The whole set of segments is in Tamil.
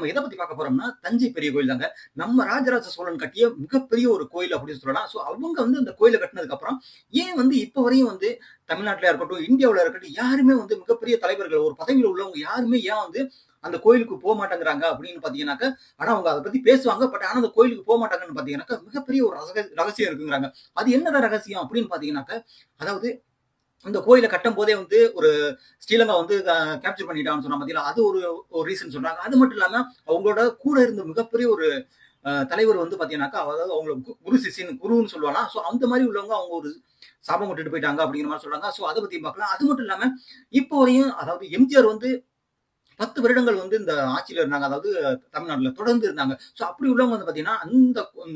நம்ம எத பத்தி பார்க்க போறோம்னா, தஞ்சை பெரிய கோயில் தாங்க. நம்ம ராஜராஜ சோழன் கட்டிய மிகப்பெரிய ஒரு கோயில் அப்படின்னு சொல்லலாம். அவங்க வந்து அந்த கோயில கட்டினதுக்கு அப்புறம், ஏன் வந்து இப்ப வரையும் வந்து தமிழ்நாட்டிலயா இருக்கட்டும், இந்தியாவுல இருக்கட்டும், யாருமே வந்து மிகப்பெரிய தலைவர்கள், ஒரு பதவியில உள்ளவங்க யாருமே ஏன் வந்து அந்த கோயிலுக்கு மாட்டேங்கிறாங்க அப்படின்னு பார்த்தீங்கன்னாக்க, ஆனா அவங்க அத பத்தி பேசுவாங்க. ஆனா அந்த கோயிலுக்கு மாட்டாங்கன்னு பார்த்தீங்கன்னாக்க, மிகப்பெரிய ஒரு ரகசியம் இருக்குங்கிறாங்க. அது என்னதான் ரகசியம் அப்படின்னு பார்த்தீங்கன்னாக்க, அதாவது இந்த கோயில கட்டும்போதே வந்து ஒரு ஸ்ரீலங்கா வந்து கேப்சர் பண்ணிட்டாங்கன்னு சொன்னா பார்த்தீங்களா? அது ஒரு ஒரு ரீசன் சொல்றாங்க. அது மட்டும் இல்லாம அவங்களோட கூட இருந்த மிகப்பெரிய ஒரு தலைவர் வந்து பார்த்தீங்கன்னாக்கா, அதாவது அவங்கள குரு சிஷ்யன் குருன்னு சொல்லுவாங்களாம். அந்த மாரி உள்ளவங்க அவங்க ஒரு சாபம் விட்டுட்டு போயிட்டாங்க அப்படிங்கிற மாரி சொல்றாங்க. அத பத்தியும் பார்க்கலாம். அது மட்டும் இல்லாம இப்போ வரையும் அதாவது எம்ஜிஆர் வந்து 10 வருடங்கள் வந்து இந்த ஆட்சியில இருந்தாங்க. அதாவது தமிழ்நாட்டுல தொடர்ந்து இருந்தாங்க. அப்படி உள்ளவங்க வந்து பார்த்தீங்கன்னா,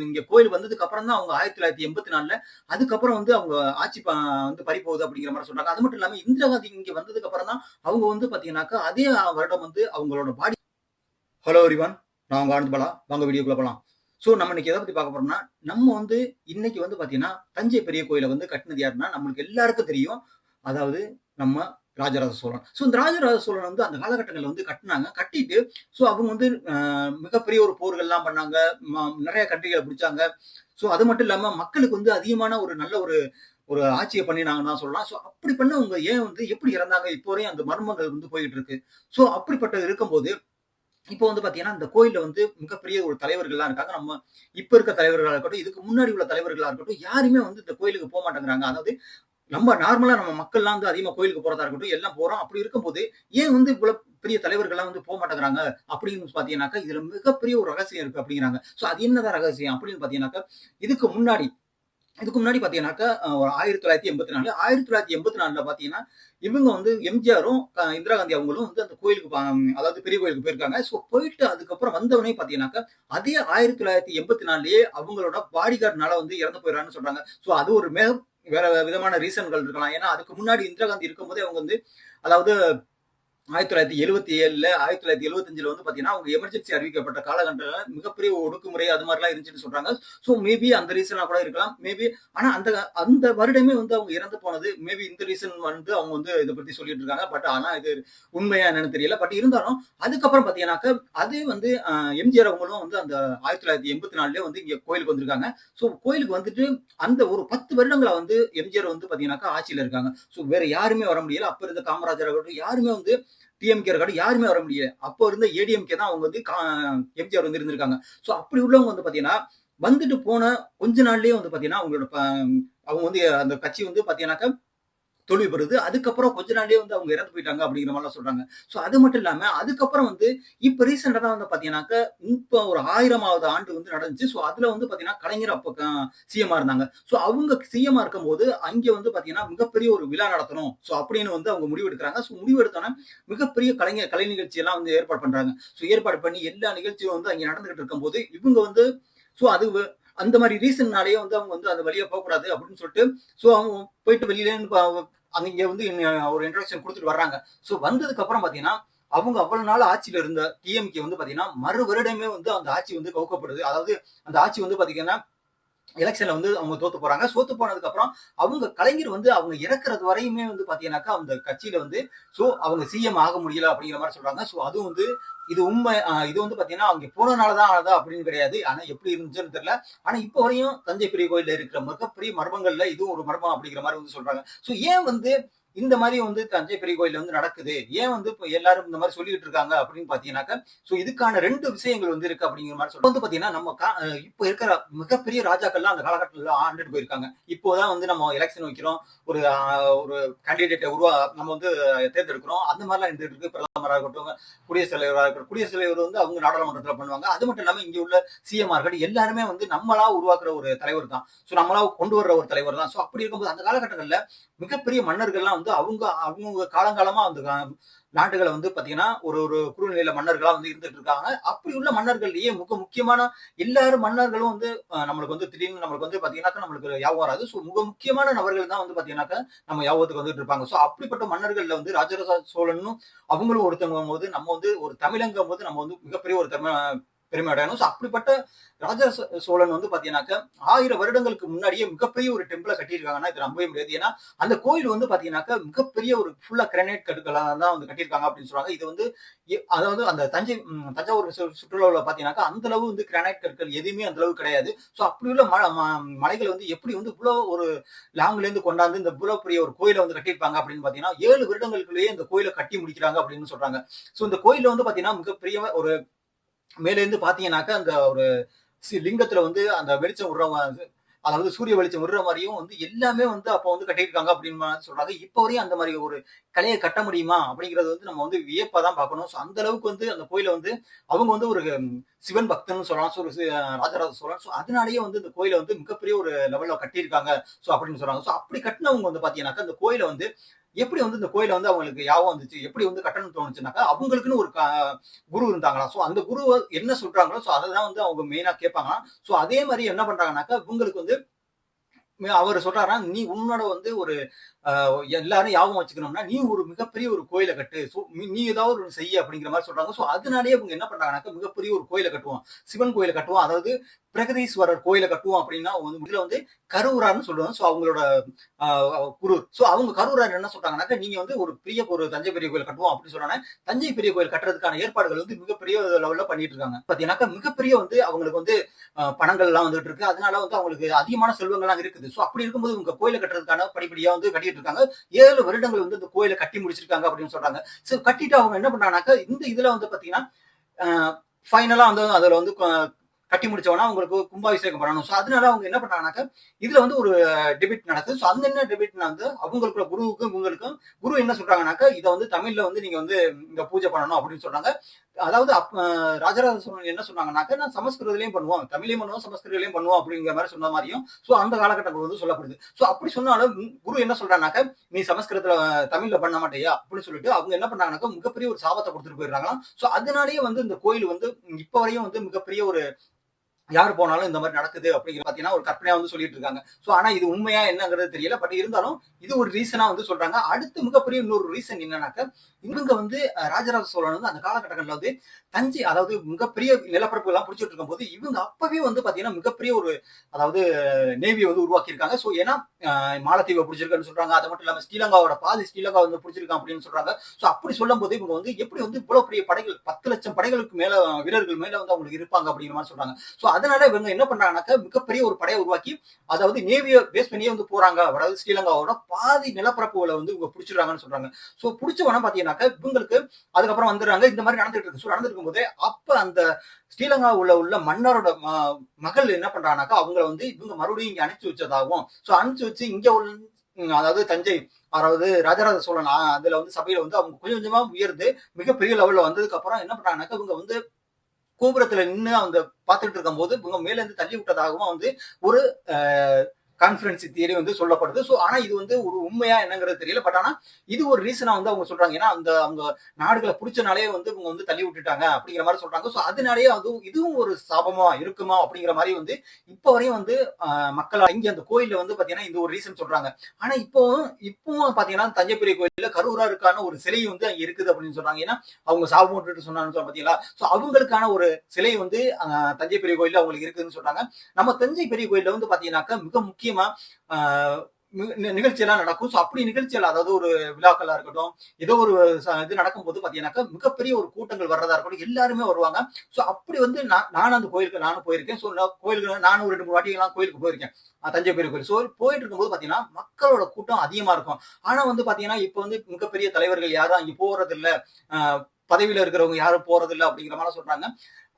இங்க கோயில் வந்ததுக்கு அப்புறம் தான் அவங்க 1984ல அதுக்கப்புறம் வந்து அவங்க ஆட்சி வந்து பறிபோகுது அப்படிங்கிற மாரி சொல்றாங்க. அது மட்டும் இல்லாம இந்திரா காந்தி இங்க வந்ததுக்கு அப்புறம் தான் அவங்க வந்து பார்த்தீங்கன்னாக்கா, அதே வருடம் வந்து அவங்களோட பாடி ஹலோ எவரிவன். நான் உங்க ஆனந்த் பாலா. வாங்க வீடியோக்குள்ள போலாம். நம்ம இன்னைக்கு எத பத்தி பார்க்க போறோம்னா, நம்ம வந்து இன்னைக்கு வந்து பார்த்தீங்கன்னா, தஞ்சை பெரிய கோயில வந்து கட்டுனது யாருன்னா, நம்மளுக்கு எல்லாருக்கும் தெரியும். அதாவது நம்ம ராஜராஜ சோழன். இந்த ராஜராஜ சோழன் வந்து அந்த காலகட்டங்கள்ல வந்து கட்டுனாங்க. கட்டிட்டு அவங்க வந்து மிகப்பெரிய ஒரு போர்கள்லாம் பண்ணாங்க. நெறைய கண்ட்ரிகள பிடிச்சாங்க. அது மட்டும் இல்லாம மக்களுக்கு வந்து அதிகமான ஒரு நல்ல ஒரு ஒரு ஆட்சிய பண்ணினாங்கன்னு தான் சொல்லலாம். அப்படி பண்ணவங்க ஏன் வந்து எப்படி இறந்தாங்க? இப்போ வரையும் அந்த மர்மங்கள் வந்து போயிட்டு இருக்கு. அப்படிப்பட்டது இருக்கும்போது இப்போ வந்து பாத்தீங்கன்னா, இந்த கோயில்ல வந்து மிகப்பெரிய ஒரு தலைவர்கள்லாம் இருக்காங்க. நம்ம இப்ப இருக்க தலைவர்களா இருக்கட்டும், இதுக்கு முன்னாடி உள்ள தலைவர்களா இருக்கட்டும், யாருமே வந்து இந்த கோயிலுக்கு மாட்டேங்கிறாங்க. அதாவது நம்ம நார்மலா நம்ம மக்கள்லாம் வந்து அதிகமா கோயிலுக்கு போறதா இருக்கட்டும், எல்லாம் போறோம். அப்படி இருக்கும்போது, ஏன் வந்து இவ்வளவு பெரிய தலைவர்கள்லாம் வந்து மாட்டேங்கிறாங்க? அப்படின்னு பாத்தீங்கன்னாக்கா, இதுல மிகப்பெரிய ஒரு ரகசியம் இருக்கு அப்படிங்கிறாங்க. அது என்னதான் ரகசியம் அப்படின்னு பாத்தீங்கன்னாக்கா, இதுக்கு முன்னாடி இதுக்கு முன்னாடி பாத்தீங்கன்னாக்கா, ஒரு 1984 1984ல பாத்தீங்கன்னா, இவங்க வந்து எம்ஜிஆரும், இந்திரா காந்தி அவங்களும் வந்து அந்த கோயிலுக்கு அதாவது பெரிய கோயிலுக்கு போயிருக்காங்க. போயிட்டு அதுக்கப்புறம் வந்தவொனே பாத்தீங்கன்னாக்கா, அதே 1984லயே அவங்களோட பாடிகார்ட்னால வந்து இறந்து போயிறாங்கன்னு சொல்றாங்க. அது ஒரு வேற விதமான ரீசன்கள் இருக்கலாம். ஏன்னா, அதுக்கு முன்னாடி இந்திரா காந்தி இருக்கும்போதே அவங்க வந்து அதாவது 1977ல 1975ல வந்து பாத்தீங்கன்னா, அவங்க எமர்ஜென்சி அறிவிக்கப்பட்ட காலகட்டத்துல மிகப்பெரிய ஒடுக்குமுறை அது மாரிலாம் இருந்துச்சுன்னு சொல்றாங்க. மேபி அந்த ரீசனா கூட இருக்கலாம். மேபி ஆனா அந்த அந்த வருடமே வந்து அவங்க இறந்து போனது மேபி இந்த ரீசன் வந்து அவங்க வந்து இத பத்தி சொல்லிட்டு இருக்காங்க. ஆனா இது உண்மையா என்னன்னு தெரியல. இருந்தாலும் அதுக்கப்புறம் பாத்தீங்கன்னாக்க, அதே வந்து எம்ஜிஆர் அவங்களும் வந்து அந்த 1984லயே வந்து இங்க கோயிலுக்கு வந்திருக்காங்க. கோயிலுக்கு வந்துட்டு அந்த ஒரு 10 வருடங்களா வந்து எம்ஜிஆர் வந்து பாத்தீங்கன்னாக்கா ஆட்சியில இருக்காங்க. வேற யாருமே வர முடியல. அப்ப இருந்த காமராஜர் ஆகட்டும், யாருமே வந்து டிஎம்கே இருக்காரு யாருமே வர முடியல. அப்போ இருந்த ஏடிஎம்கே தான் அவங்க வந்து எம்ஜிஆர் வந்து இருந்திருக்காங்க. அப்படி உள்ளவங்க வந்து பாத்தீங்கன்னா, வந்துட்டு போன கொஞ்ச நாள்லயே வந்து பாத்தீங்கன்னா, அவங்களோட அவங்க வந்து அந்த கட்சி வந்து பாத்தீங்கன்னாக்கா தோல்வி பெறுது. அதுக்கப்புறம் கொஞ்ச நாள்லயே வந்து அவங்க இறந்து போயிட்டாங்க அப்படிங்கிற மாரிலாம் சொல்றாங்க. அது மட்டும் இல்லாம அதுக்கப்புறம் வந்து இப்ப ரீசென்ட்டா தான் வந்து பாத்தீங்கன்னாக்கா, இப்ப ஒரு 1000வது ஆண்டு வந்து நடந்துச்சு. அதுல வந்து பாத்தீங்கன்னா, கலைஞர் அப்ப சிஎம்மா இருந்தாங்க. அவங்க சிஎம்மா இருக்கும்போது, அங்க வந்து பாத்தீங்கன்னா, மிகப்பெரிய ஒரு விழா நடத்தணும். அப்படின்னு வந்து அவங்க முடிவு எடுக்குறாங்க. முடிவு எடுத்தோனே மிகப்பெரிய கலை நிகழ்ச்சி எல்லாம் வந்து ஏற்பாடு பண்றாங்க. ஏற்பாடு பண்ணி எல்லா நிகழ்ச்சியும் வந்து அங்க நடந்துகிட்டு இருக்கும்போது, இவங்க வந்து அது அந்த மாரி ரீசன்னாலேயே வந்து அவங்க வந்து அந்த வழியா போக்கூடாது அப்படின்னு சொல்லிட்டு, அவங்க போயிட்டு வெளியில அங்க இங்க வந்து ஒரு இன்ட்ரோடக்ஷன் குடுத்துட்டு வர்றாங்க. வந்ததுக்கு அப்புறம் பாத்தீங்கன்னா, அவங்க அவ்வளவு நாள் ஆட்சியில இருந்த டிஎம்கே வந்து பாத்தீங்கன்னா, மறு வருடமே வந்து அந்த ஆட்சி வந்து கவுக்கப்படுது. அதாவது அந்த ஆட்சி வந்து பாத்தீங்கன்னா, எலெக்ஷன்ல வந்து அவங்க தோத்து போறாங்க. தோத்து போனதுக்கு அப்புறம் அவங்க கலைஞர் வந்து அவங்க இறக்குறது வரையுமே வந்து பாத்தீங்கன்னாக்கா, அந்த கட்சியில வந்து அவங்க சிஎம் ஆக முடியல அப்படிங்கிற மாரி சொல்றாங்க. அதுவும் வந்து இது உண்மை. இது வந்து பாத்தீங்கன்னா, அங்க போனனால தான் ஆனதா அப்படின்னு கிடையாது. ஆனா எப்படி இருந்துச்சுன்னு தெரியல. ஆனா இப்ப வரையும் தஞ்சை பெரிய கோயில்ல இருக்கிற மிகப்பெரிய மர்மங்கள்ல இதுவும் ஒரு மர்மம் அப்படிங்கிற மாரி வந்து சொல்றாங்க. ஏன் வந்து இந்த மாரி வந்து தஞ்சை பெரிய கோயில்ல வந்து நடக்குது? ஏன் வந்து இப்ப எல்லாரும் இந்த மாரி சொல்லிட்டு இருக்காங்க அப்படின்னு பாத்தீங்கன்னாக்கா, இதுக்கான 2 விஷயங்கள் வந்து இருக்கு அப்படிங்கிற மாரி சொல்றாங்க. வந்து பாத்தீங்கன்னா, நம்ம இப்ப இருக்கிற மிகப்பெரிய ராஜாக்கள்லாம் அந்த காலகட்டத்துல ஆண்டுட்டு போயிருக்காங்க. இப்போதான் வந்து நம்ம எலெக்ஷன் வைக்கிறோம். ஒரு ஒரு கேண்டிடேட்ட நம்ம வந்து தேர்ந்தெடுக்கிறோம். அந்த மாரிலாம் இருந்துட்டு இருக்கு. பிரதமரா இருக்கட்டும், குடியரசுத் தலைவரா இருக்கட்டும். குடியரசுத் தலைவர் வந்து அவங்க நாடாளுமன்றத்துல பண்ணுவாங்க. அது மட்டும் இல்லாம இங்க உள்ள சிஎம்மா இருக்கட்டும், எல்லாருமே வந்து நம்மளா உருவாக்குற ஒரு தலைவர் தான். நம்மளா கொண்டு வர்ற ஒரு தலைவர் தான். அப்படி இருக்கும்போது அந்த காலகட்டங்கள்ல மிகப்பெரிய மன்னர்கள்லாம் வந்து அவங்க காலங்காலமா அந்த நாட்டுகளை வந்து பாத்தீங்கன்னா ஒரு ஒரு குறுநிலையில மன்னர்களா வந்து இருந்துட்டு இருக்காங்க. அப்படி உள்ள மன்னர்கள்லயே முக்கியமான எல்லாரும் மன்னர்களும் வந்து நம்மளுக்கு வந்து திடீர்னு நம்மளுக்கு வந்து பாத்தீங்கன்னாக்கா நம்மளுக்கு ஞாபகம் வராது. முக்கியமான நபர்கள் தான் வந்து பாத்தீங்கன்னாக்கா நம்ம ஞாபகத்துக்கு வந்துட்டு இருப்பாங்க. அப்படிப்பட்ட மன்னர்கள்ல வந்து ராஜராஜ சோழனும் அவங்களும் ஒருத்தவங்க போது நம்ம வந்து ஒரு தமிழங்கும் போது நம்ம வந்து மிகப்பெரிய ஒரு பெருமை அடையணும். ஸோ அப்படிப்பட்ட சோழன் வந்து பாத்தீங்கன்னாக்க 1000 வருடங்களுக்கு முன்னாடியே மிகப்பெரிய ஒரு டெம்பிள கட்டியிருக்காங்கன்னா இது நம்பவே முடியாது. ஏன்னா அந்த கோயில் வந்து பாத்தீங்கன்னாக்க மிகப்பெரிய ஒரு ஃபுல்லா கிரானைட் கற்களா தான் வந்து கட்டியிருக்காங்க அப்படின்னு சொல்றாங்க. இது வந்து அதாவது அந்த தஞ்சாவூர் சுற்றுலாவுல பாத்தீங்கன்னாக்கா அந்த அளவு வந்து கிரானைட் கற்கள் எதுவுமே அந்த அளவு கிடையாது. ஸோ அப்படி உள்ள மலைகள் வந்து எப்படி வந்து இவ்வளவு ஒரு லாங்ல இருந்து கொண்டாந்து இந்த இவ்வளவு பெரிய ஒரு கோயிலை வந்து கட்டியிருப்பாங்க அப்படின்னு பாத்தீங்கன்னா 7 வருடங்களுக்குள்ளேயே இந்த கோயிலை கட்டி முடிக்கிறாங்க அப்படின்னு சொல்றாங்க. ஸோ இந்த கோயில்ல வந்து பாத்தீங்கன்னா மிகப்பெரிய ஒரு மேல இருந்து பாத்தீங்கன்னாக்கா அந்த ஒரு லிங்கத்துல வந்து அந்த வெளிச்சம் விடுற அதாவது சூரிய வெளிச்சம் விடுற மாதிரியும் வந்து எல்லாமே வந்து அப்ப வந்து கட்டியிருக்காங்க அப்படின்னு சொல்றாங்க. இப்ப வரையும் அந்த மாதிரி ஒரு கலையை கட்ட முடியுமா அப்படிங்கறது வந்து நம்ம வந்து வியப்பா தான் பார்க்கணும். ஸோ அந்த அளவுக்கு வந்து அந்த கோயிலை வந்து அவங்க வந்து ஒரு சிவன் பக்தன் சொல்லலாம். ஸோ ஒரு ராஜராஜ சோழன். ஸோ அதனாலேயே வந்து இந்த கோயிலை வந்து மிகப்பெரிய ஒரு லெவல்ல கட்டியிருக்காங்க. ஸோ அப்படின்னு சொல்றாங்க. ஸோ அப்படி கட்டினவங்க வந்து பாத்தீங்கன்னாக்கா இந்த கோயிலை வந்து எப்படி வந்து இந்த கோயிலை வந்து அவங்களுக்கு யாபம் வந்துச்சு, எப்படி வந்து கட்டணும்னு தோணுச்சுனாக்கா அவங்களுக்குன்னு ஒரு குரு இருந்தாங்களாம். ஸோ அந்த குரு என்ன சொல்றாங்களோ ஸோ அதை தான் வந்து அவங்க மெயினா கேட்பாங்களாம். ஸோ அதே மாதிரி என்ன பண்றாங்கனாக்கா இவங்களுக்கு வந்து அவர் சொல்றாராம், நீ உன்னோட வந்து ஒரு எல்லாரும் ஞாபகம் வச்சுக்கணும்னா, நீ ஒரு மிகப்பெரிய ஒரு கோயில கட்டு. சோ நீ ஏதாவது ஒண்ணு செய்ய அப்படிங்கிற மாரி சொல்றாங்க. சோ அதனாலேயே இவங்க என்ன பண்றாங்கன்னாக்கா, மிகப்பெரிய ஒரு கோயில கட்டுவோம். சிவன் கோயில கட்டுவோம். அதாவது பிரகதீஸ்வரர் கோயில கட்டுவோம் அப்படின்னா, இதுல வந்து கரூரார்ன்னு சொல்லுவாங்க. சோ அவங்களோட அ குரு. சோ அவங்க கரூரார் என்ன சொல்றாங்கன்னாக்கா, நீங்க வந்து ஒரு பெரிய ஒரு தஞ்சை பெரிய கோயில் கட்டுவோம் அப்படின்னு சொன்னாங்க. தஞ்சை பெரிய கோயில் கட்டுறதுக்கான ஏற்பாடுகள் வந்து மிகப்பெரிய லெவல்ல பண்ணிட்டு இருக்காங்க. பாத்தீங்கன்னாக்கா, மிகப்பெரிய வந்து அவங்களுக்கு வந்து பணங்கள் எல்லாம் வந்துட்டு இருக்கு. அதனால வந்து அவங்களுக்கு அதிகமான செல்வங்கள்லாம் இருக்குது. சோ அப்படி இருக்கும்போது இவங்க கோயில கட்டுறதுக்கான படிப்படியா வந்து கட்டிட்டு இருக்காங்க. 7 வருடங்கள் வந்து இந்த கோயில கட்டி முடிச்சிருக்காங்க அப்படின்னு சொல்றாங்க. சோ கட்டிட்டு அவங்க என்ன பண்றாங்கனாக்கா, இந்த இதுல வந்து பாத்தீங்கன்னா, அ ஃபைனலா வந்து அதுல வந்து கட்டி முடிச்சவனா அவங்களுக்கு கும்பாபிஷேகம் பண்ணணும். சோ அதனால அவங்க என்ன பண்றாங்கனாக்கா, இதுல வந்து ஒரு டிபேட் நடக்குது. சோ அந்த என்ன டிபேட்னா வந்து அவங்களுக்குள்ள குருவுக்கும் இவங்களுக்கும் குரு என்ன சொல்றாங்கனாக்கா, இத வந்து தமிழ்ல வந்து நீங்க வந்து இந்த பூஜை பண்ணணும் அப்படின்னு சொல்றாங்க. அதாவது ராஜராஜ சோழன் என்ன சொன்னாங்கனாக்கா, நான் சமஸ்கிருதத்திலயும் பண்ணுவோம், தமிழ்லயும் பண்ணுவோம், சமஸ்கிருதத்திலயும் பண்ணுவோம் அப்படிங்கிற மாதிரி சொன்ன மாதிரியும், சோ அந்த காலகட்டங்கள் வந்து சொல்லப்படுது. சோ அப்படி சொன்னாலும் குரு என்ன சொல்றாங்கனாக்கா, நீ சமஸ்கிருதத்துல தமிழ்ல பண்ண மாட்டியா அப்படின்னு சொல்லிட்டு அவங்க என்ன பண்றாங்கனாக்கா, மிகப்பெரிய ஒரு சாபத்தை கொடுத்துட்டு போயிடுறாங்களாம். சோ அதனாலேயே வந்து இந்த கோயில் வந்து இப்ப வரையும் வந்து மிகப்பெரிய ஒரு யாரு போனாலும் இந்த மாதிரி நடக்குது அப்படிங்கிற பாத்தீங்கன்னா ஒரு கற்பனையா வந்து சொல்லிட்டு இருக்காங்க. சோ ஆனா இது உண்மையா என்னங்கிறது தெரியல. பட் இருந்தாலும் இது ஒரு ரீசனா வந்து சொல்றாங்க. அடுத்து மிகப்பெரிய இன்னொரு ரீசன் என்னன்னாக்க, இவங்க வந்து ராஜராஜ சோழன் வந்து அந்த காலகட்டங்கள்ல வந்து தஞ்சை அதாவது மிகப்பெரிய நிலப்பரப்பு எல்லாம் பிடிச்சிட்டு இருக்கும்போது இவங்க அப்பவே வந்து பாத்தீங்கன்னா மிகப்பெரிய ஒரு அதாவது நேவியை வந்து உருவாக்கி இருக்காங்க. சோ ஏன்னா மாலத்தீவை பிடிச்சிருக்குன்னு சொல்றாங்க. அது மட்டும் இல்லாம ஸ்ரீலங்காவோட பாதி ஸ்ரீலங்கா வந்து பிடிச்சிருக்கான் அப்படின்னு சொல்றாங்க. சோ அப்படி சொல்லும் போது இவங்க வந்து எப்படி வந்து இவ்வளவு பெரிய படைகள் 10,00,000 படைகளுக்கு மேல வீரர்கள் மேல வந்து அவங்களுக்கு இருப்பாங்க அப்படிங்கிற மாதிரி சொல்றாங்க. சோ அதனால இவங்க என்ன பண்றாங்கன்னாக்கா மிகப்பெரிய ஒரு படையை உருவாக்கி அதாவது நேவியை பேஸ் பண்ணியே வந்து போறாங்க. அதாவது ஸ்ரீலங்காவோட பாதி நிலப்பரப்புகளை வந்து இவங்க பிடிச்சிடுறாங்கன்னு சொல்றாங்க. சோ பிடிச்சவன பாத்தீங்கன்னாக்கா இவங்களுக்கு அதுக்கப்புறம் வந்துடுறாங்க. இந்த மாதிரி நடந்துட்டு இருக்கு. சோ நடந்துட்டு இருக்கும்போதே அப்ப அந்த ஸ்ரீலங்காவுல உள்ள மன்னரோட மகள் என்ன பண்றாங்கனாக்கா அவங்கள வந்து இவங்க மறுபடியும் இங்க அனுப்பிச்சு வச்சதாகவும் சோ அனுப்பிச்சு வச்சு இங்க உள்ள அதாவது தஞ்சை அதாவது ராஜராஜ சோழன் அதுல வந்து சபையில வந்து அவங்க கொஞ்சம் கொஞ்சமா உயர்ந்து மிகப்பெரிய லெவல்ல வந்ததுக்கு அப்புறம் என்ன பண்றாங்கனாக்கா இவங்க வந்து கோபுரத்துல நின்று அவங்க பார்த்துட்டு இருக்கும் போது இவங்க மேல இருந்து தள்ளி விட்டதாகவும் வந்து ஒரு கான்ஃபரன்சி தியரி வந்து சொல்லப்படுது. சோ ஆனா இது வந்து ஒரு உண்மையா என்னங்கிறது தெரியல. பட் ஆனா இது ஒரு ரீசனா வந்து அவங்க சொல்றாங்க. ஏன்னா அந்த அவங்க நாடுகளை பிடிச்சனாலே வந்து இவங்க வந்து தள்ளி விட்டுட்டாங்க அப்படிங்கிற மாதிரி சொல்றாங்க. சோ அதனாலேயே அது இதுவும் ஒரு சாபமா இருக்குமா அப்படிங்கிற மாதிரி வந்து இப்ப வரையும் வந்து மக்கள் இங்க அந்த கோயில்ல வந்து பாத்தீங்கன்னா இந்த ஒரு ரீசன் சொல்றாங்க. ஆனா இப்பவும் பாத்தீங்கன்னா தஞ்சை பெரிய கோயில்ல கரூராருக்கான ஒரு சிலை வந்து அங்க இருக்குது அப்படின்னு சொல்றாங்க. ஏன்னா அவங்க சாபம் விட்டுட்டு சொன்னாங்க பாத்தீங்களா. சோ அவங்களுக்கான ஒரு சிலை வந்து தஞ்சை பெரிய கோயில்ல அவங்களுக்கு இருக்குதுன்னு சொல்றாங்க. நம்ம தஞ்சை பெரிய கோயில்ல வந்து பாத்தீங்கன்னாக்கா மிக முக்கியமா நிகழ்ச்சி எல்லாம் நடக்கும். சோ அப்படி நிகழ்ச்சிகள் அதாவது ஒரு விழாக்களா இருக்கட்டும், ஏதோ ஒரு இது நடக்கும்போது பாத்தீங்கன்னாக்கா மிகப்பெரிய ஒரு கூட்டங்கள் வர்றதா இருக்கட்டும், எல்லாருமே வருவாங்க. சோ அப்படி வந்து நானும் அந்த கோயிலுக்கு நானும் போயிருக்கேன். சோ கோயிலுக்கு நானும் 2, 3 வாட்டி எல்லாம் கோயிலுக்கு போயிருக்கேன். தஞ்சை பெரிய கோயில். சோ போயிட்டு இருக்கும்போது பாத்தீங்கன்னா மக்களோட கூட்டம் அதிகமா இருக்கும். ஆனா வந்து பாத்தீங்கன்னா இப்ப வந்து மிகப்பெரிய தலைவர்கள் யாரும் அங்க போறது இல்ல. பதவியில இருக்கிறவங்க யாரும் போறது இல்ல அப்படிங்கிற மாதிரி சொல்றாங்க.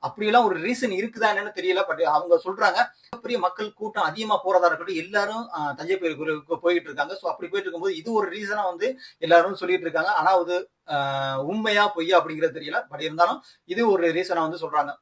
அப்படியெல்லாம் ஒரு ரீசன் இருக்குதா என்னன்னு தெரியல. பட் அவங்க சொல்றாங்க பெரிய மக்கள் கூட்டம் அதிகமா போறதா இருக்கட்டும் எல்லாரும் தஞ்சை பெரிய கோயிலுக்கு போயிட்டு இருக்காங்க. சோ அப்படி போயிட்டு இருக்கும்போது இது ஒரு ரீசனா வந்து எல்லாரும் சொல்லிட்டு இருக்காங்க. ஆனா அது உண்மையா பொய்யா அப்படிங்கிறது தெரியல. பட் இருந்தாலும் இது ஒரு ரீசனா வந்து சொல்றாங்க.